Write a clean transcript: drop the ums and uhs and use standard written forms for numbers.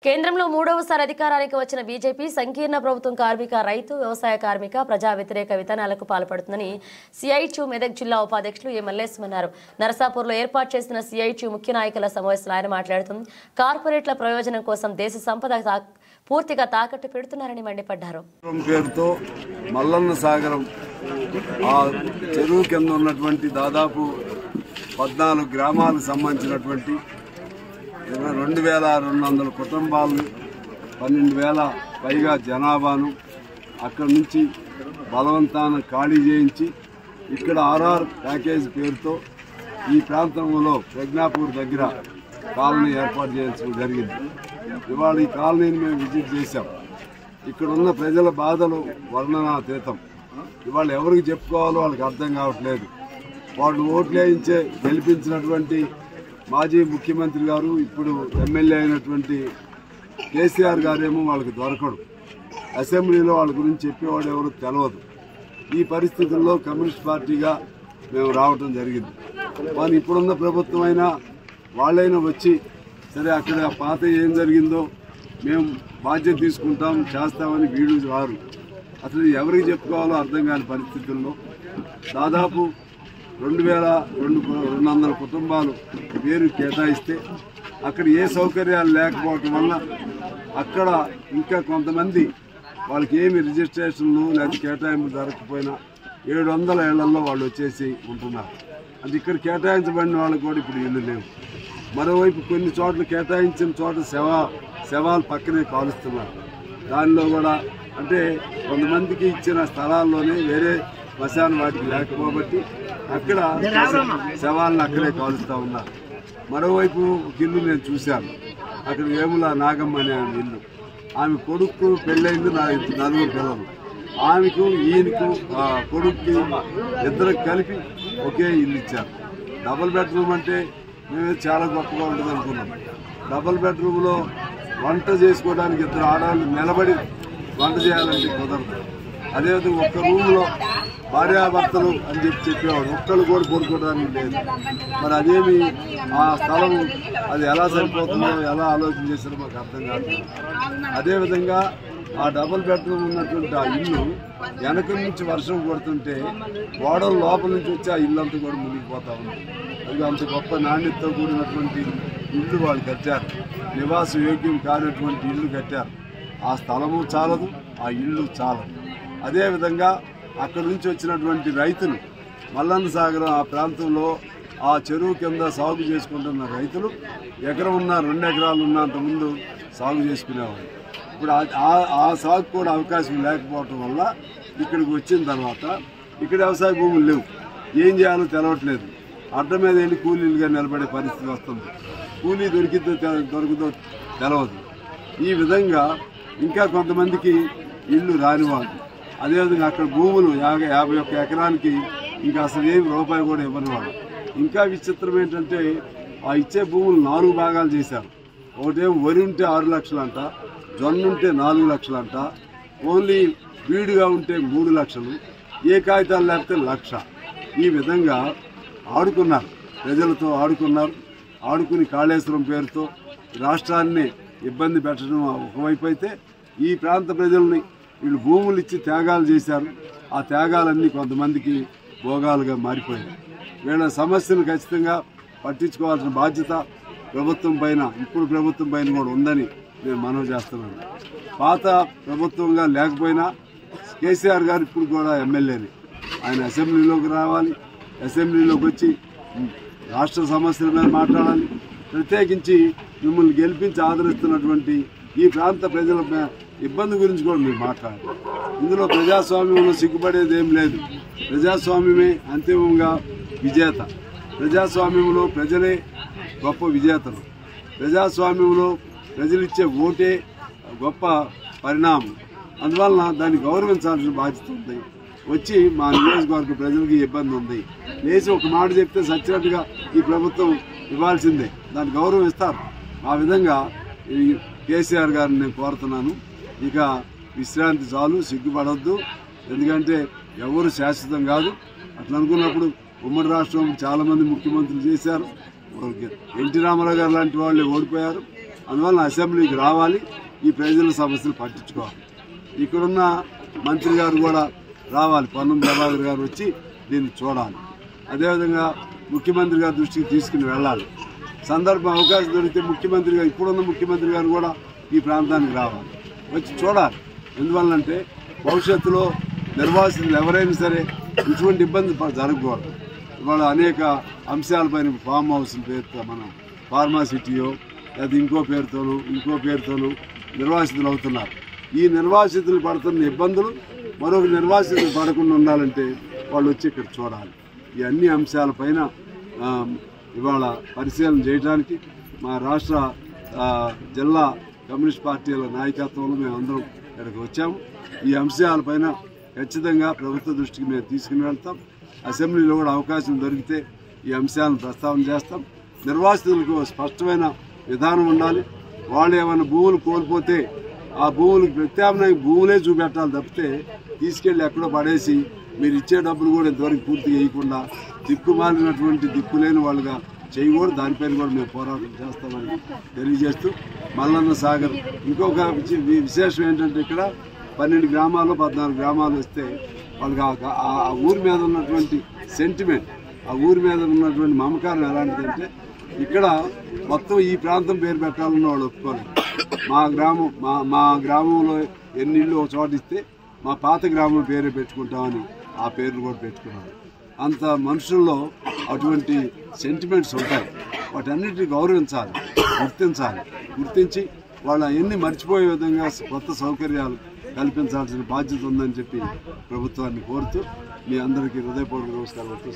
కేంద్రంలో మూడవసారి అధికారానికి వచ్చిన బీజేపీ సంకీర్ణ ప్రభుత్వం కార్మిక, రైతు, వ్యవసాయ కార్మిక, ప్రజా వ్యతిరేక విధానాలకు పాల్పడుతుందని సిఐటియు మెదక్ జిల్లా ఉపాధ్యక్షులు ఏ మల్లేశం అన్నారు. నరసాపూర్లో ఏర్పాటు చేసిన సిఐటియు ముఖ్య నాయకుల సమావేశంలో ఆయన మాట్లాడుతూ కార్పొరేట్ల ప్రయోజనం కోసం దేశ సంపద పూర్తిగా తాకట్టు పెడుతున్నారని మండిపడ్డారు. పేరుతో మల్లన్న సాగరం ఆ చెరువు కింద ఉన్నటువంటి దాదాపు 14 గ్రామాలకు సంబంధించినటువంటి 2200 కుటుంబాలను 12,000 పైగా జనాభాను అక్కడి నుంచి బలవంతాన ఖాళీ చేయించి ఇక్కడ ఆర్ఆర్ ప్యాకేజ్ పేరుతో ఈ ప్రాంతంలో ప్రజ్ఞాపూర్ దగ్గర కాలనీ ఏర్పాటు చేయించడం జరిగింది. ఇవాళ ఈ కాలనీని మేము విజిట్ చేశాం. ఇక్కడ ఉన్న ప్రజల బాధలు వర్ణనాతీతం. ఇవాళ ఎవరికి చెప్పుకోవాలో వాళ్ళకి అర్థం కావట్లేదు. వాళ్ళు ఓట్లు వేయించే గెలిపించినటువంటి మాజీ ముఖ్యమంత్రి గారు, ఇప్పుడు ఎమ్మెల్యే అయినటువంటి కేసీఆర్ గారేమో వాళ్ళకి దొరకడు. అసెంబ్లీలో వాళ్ళ గురించి చెప్పేవాడు ఎవరు తెలియదు. ఈ పరిస్థితుల్లో కమ్యూనిస్ట్ పార్టీగా మేము రావటం జరిగింది. వాళ్ళు ఇప్పుడున్న ప్రభుత్వం అయినా వాళ్ళైనా వచ్చి సరే అక్కడ పాత ఏం జరిగిందో మేము బాధ్యత తీసుకుంటాం చేస్తామని వీళ్ళు రారు. అసలు ఎవరికి చెప్పుకోవాలో అర్థం కాని పరిస్థితుల్లో దాదాపు 2200 కుటుంబాలు పేరు కేటాయిస్తే అక్కడ ఏ సౌకర్యాలు లేకపోవటం వల్ల అక్కడ ఇంకా కొంతమంది వాళ్ళకి ఏమి రిజిస్ట్రేషన్లు లేదా కేటాయింపులు జరగకపోయినా 700 ఏళ్లలో వాళ్ళు వచ్చేసి ఉంటున్నారు. అది ఇక్కడ కేటాయించబడిన వాళ్ళకి కూడా ఇప్పుడు ఇల్లు లేవు. మరోవైపు కొన్ని చోట్ల కేటాయించిన చోట శవాలు పక్కనే కాలుస్తున్నారు. దానిలో కూడా అంటే కొంతమందికి ఇచ్చిన స్థలాల్లోనే వేరే శ్మశాన వాటికి లేకపోబట్టి అక్కడ శవాలను అక్కడే కాలుస్తూ ఉన్నారు. మరోవైపు ఒక ఇల్లు నేను చూశాను. అక్కడ వేముల నాగమ్మ అనే ఆమె ఇల్లు. ఆమె కొడుకు పెళ్ళైంది, 4 పిల్లలు. ఆమెకు ఈయనకు కొడుక్కి ఇద్దరికి కలిపి ఒకే ఇల్లు ఇచ్చారు. డబుల్ బెడ్రూమ్ అంటే మేమే చాలా గొప్పగా ఉంటుంది అనుకున్నాం. డబుల్ బెడ్రూమ్లో వంట చేసుకోవడానికి 2 ఆడవాళ్ళు నిలబడి వంట చేయాలంటే కుదరదు. అదేవిధంగా ఒక్క రూమ్లో భార్యాభర్తలు అని చెప్పేవాడు, ఒక్కళ్ళు కూడా పడుకోవడానికి లేదు. మరి అదేమి ఆ స్థలం అది ఎలా సరిపోతుందో ఎలా ఆలోచన చేశారో మాకు అర్థం కాదు. అదేవిధంగా ఆ డబుల్ బెడ్రూమ్ ఉన్నటువంటి ఆ ఇల్లు వెనక నుంచి వర్షం కొడుతుంటే గోడల లోపల నుంచి వచ్చి ఆ ఇల్లు అంతా కూడా మునిగిపోతా ఉంది. అది అంత గొప్ప నాణ్యతతో కూడినటువంటి ఇల్లు వాళ్ళు కట్టారు. నివాస యోగ్యం కానటువంటి ఇల్లు కట్టారు. ఆ స్థలము చాలదు, ఆ ఇల్లు చాలదు. అదేవిధంగా అక్కడి నుంచి వచ్చినటువంటి రైతులు మల్లన్న సాగరం ఆ ప్రాంతంలో ఆ చెరువు కింద సాగు చేసుకుంటున్న రైతులు ఎకరం ఉన్న 2 ఎకరాలు ఉన్నంత ముందు సాగు చేసుకునేవాళ్ళు. ఇప్పుడు ఆ సాగు కూడా అవకాశం లేకపోవటం వల్ల ఇక్కడికి వచ్చిన తర్వాత ఇక్కడ వ్యవసాయ భూములు లేవు. ఏం చేయాలో తెలవట్లేదు. అడ్డ మీద వెళ్ళి కూలీలుగా నిలబడే పరిస్థితి వస్తుంది. కూలీ దొరుకుతో తెలవదు. ఈ విధంగా ఇంకా కొంతమందికి ఇల్లు రాని వాళ్ళు. అదేవిధంగా అక్కడ భూములు 51 ఎకరానికి ఇంకా అసలు ఏమి రూపాయి కూడా ఇవ్వని వాళ్ళు. ఇంకా విచిత్రం ఏంటంటే ఆ ఇచ్చే భూములు 4 భాగాలు చేశారు. ఒకటేమో వరి ఉంటే 6 లక్షలు అంట, జొన్న ఉంటే 4 లక్షలు అంట, ఓన్లీ బీడుగా ఉంటే 3 లక్షలు, ఏ కాగితాలు లేకపోతే 1 లక్ష. ఈ విధంగా ఆడుకున్నారు, ప్రజలతో ఆడుకున్నారు. ఆడుకుని కాళేశ్వరం పేరుతో రాష్ట్రాన్ని ఇబ్బంది పెట్టడం ఒకవైపు అయితే, ఈ ప్రాంత ప్రజల్ని వీళ్ళు భూములు ఇచ్చి త్యాగాలు చేశారు. ఆ త్యాగాలన్నీ కొంతమందికి భోగాలుగా మారిపోయాయి. వీళ్ళ సమస్యను ఖచ్చితంగా పట్టించుకోవాల్సిన బాధ్యత ప్రభుత్వం పైన, ఇప్పుడు ప్రభుత్వం పైన కూడా ఉందని నేను మనవి చేస్తున్నాను. పాత ప్రభుత్వంగా లేకపోయినా కేసీఆర్ గారు ఇప్పుడు కూడా ఎమ్మెల్యేని. ఆయన అసెంబ్లీలోకి రావాలి, అసెంబ్లీలోకి వచ్చి రాష్ట్ర సమస్యల మీద మాట్లాడాలి. ప్రత్యేకించి మిమ్మల్ని గెలిపించి ఆదరిస్తున్నటువంటి ఈ ప్రాంత ప్రజల ఇబ్బంది గురించి కూడా మీరు మాట్లాడాలి. ఇందులో ప్రజాస్వామ్యంలో సిగ్గుపడేది ఏం లేదు. ప్రజాస్వామ్యమే అంతిమంగా విజేత. ప్రజాస్వామ్యంలో ప్రజలే గొప్ప విజేతలు. ప్రజాస్వామ్యంలో ప్రజలిచ్చే ఓటే గొప్ప పరిణామం. అందువలన దాన్ని గౌరవించాల్సిన బాధ్యత ఉంది. వచ్చి మా నియోజకవర్గ ప్రజలకి ఇబ్బంది ఉంది, లేచి ఒక మాట చెప్తే సచ్చినట్టుగా ఈ ప్రభుత్వం ఇవ్వాల్సిందే, దాన్ని గౌరవం ఇస్తారు. ఆ విధంగా ఈ కేసీఆర్ గారిని నేను కోరుతున్నాను. ఇక విశ్రాంతి చాలు, సిగ్గుపడొద్దు. ఎందుకంటే ఎవరు శాశ్వతం కాదు. అట్లా అనుకున్నప్పుడు ఉమ్మడి రాష్ట్రం చాలామంది ముఖ్యమంత్రులు చేశారు. ఎన్టీ రామారావు గారు లాంటి వాళ్ళే ఓడిపోయారు. అందువల్ల అసెంబ్లీకి రావాలి, ఈ ప్రజల సమస్యలు పట్టించుకోవాలి. ఇక్కడున్న మంత్రి గారు కూడా రావాలి, పొన్నం ప్రభాకర్ గారు వచ్చి దీన్ని చూడాలి. అదేవిధంగా ముఖ్యమంత్రి గారి దృష్టికి తీసుకుని వెళ్ళాలి. సందర్భం అవకాశం దొరికితే ముఖ్యమంత్రి గారు, ఇప్పుడున్న ముఖ్యమంత్రి గారు కూడా ఈ ప్రాంతానికి రావాలి, వచ్చి చూడాలి. ఎందువల్లంటే భవిష్యత్తులో నిర్వాసితులు ఎవరైనా సరే ఇటువంటి ఇబ్బంది జరగకూడదు. ఇవాళ అనేక అంశాలపైన ఫామ్ హౌస్ పేరుతో మనం ఫార్మాసిటీయో లేదా ఇంకో పేరుతోనూ నిర్వాసితులు అవుతున్నారు. ఈ నిర్వాసితులు పడుతున్న ఇబ్బందులు మరొక నిర్వాసితులు పడకుండా ఉండాలంటే వాళ్ళు వచ్చి ఇక్కడ చూడాలి. ఈ అన్ని అంశాలపైన ఇవాళ పరిశీలన చేయడానికి మా రాష్ట్ర జిల్లా కమ్యూనిస్ట్ పార్టీల నాయకత్వంలో మేమందరం ఇక్కడికి వచ్చాము. ఈ అంశాలపైన ఖచ్చితంగా ప్రభుత్వ దృష్టికి మేము తీసుకుని వెళ్తాం. అసెంబ్లీలో కూడా అవకాశం దొరికితే ఈ అంశాలను ప్రస్తావన చేస్తాం. నిర్వాసితులకు స్పష్టమైన విధానం ఉండాలి. వాళ్ళు ఏమైనా భూములు కోల్పోతే ఆ భూములకు ప్రత్యామ్నాయ భూములే చూపెట్టాలి తప్పితే తీసుకెళ్ళి ఎక్కడో పడేసి మీరు ఇచ్చే డబ్బులు కూడా ఇంతవరకు పూర్తిగా వేయకుండా దిక్కుమాలినటువంటి దిక్కులేని వాళ్ళుగా చేయకూడదు. దానిపైన కూడా మేము పోరాటం చేస్తామని తెలియజేస్తూ మల్లన్న సాగర్ ఇంకొక విశేషం ఏంటంటే ఇక్కడ 12 గ్రామాలు 14 గ్రామాలు వస్తే వాళ్ళకి ఆ ఊరి మీద ఉన్నటువంటి సెంటిమెంట్, ఆ ఊరి మీద ఉన్నటువంటి మమకారం ఎలాంటిదంటే ఇక్కడ మొత్తం ఈ ప్రాంతం పేరు పెట్టాలన్న వాళ్ళు ఒప్పుకోలేదు. మా గ్రామంలో ఎన్ని ఇళ్ళు ఒక చోట ఇస్తే మా పాత గ్రామం పేరే పెట్టుకుంటామని ఆ పేర్లు కూడా పెట్టుకున్నారు. అంత మనుషుల్లో అటువంటి సెంటిమెంట్స్ ఉంటాయి. వాటన్నిటిని గౌరవించాలి, గుర్తించి వాళ్ళ ఎన్ని మర్చిపోయే విధంగా కొత్త సౌకర్యాలు కల్పించాల్సిన బాధ్యత ఉందని చెప్పి ప్రభుత్వాన్ని కోరుతూ మీ అందరికీ హృదయపూర్వక నమస్కారాలు.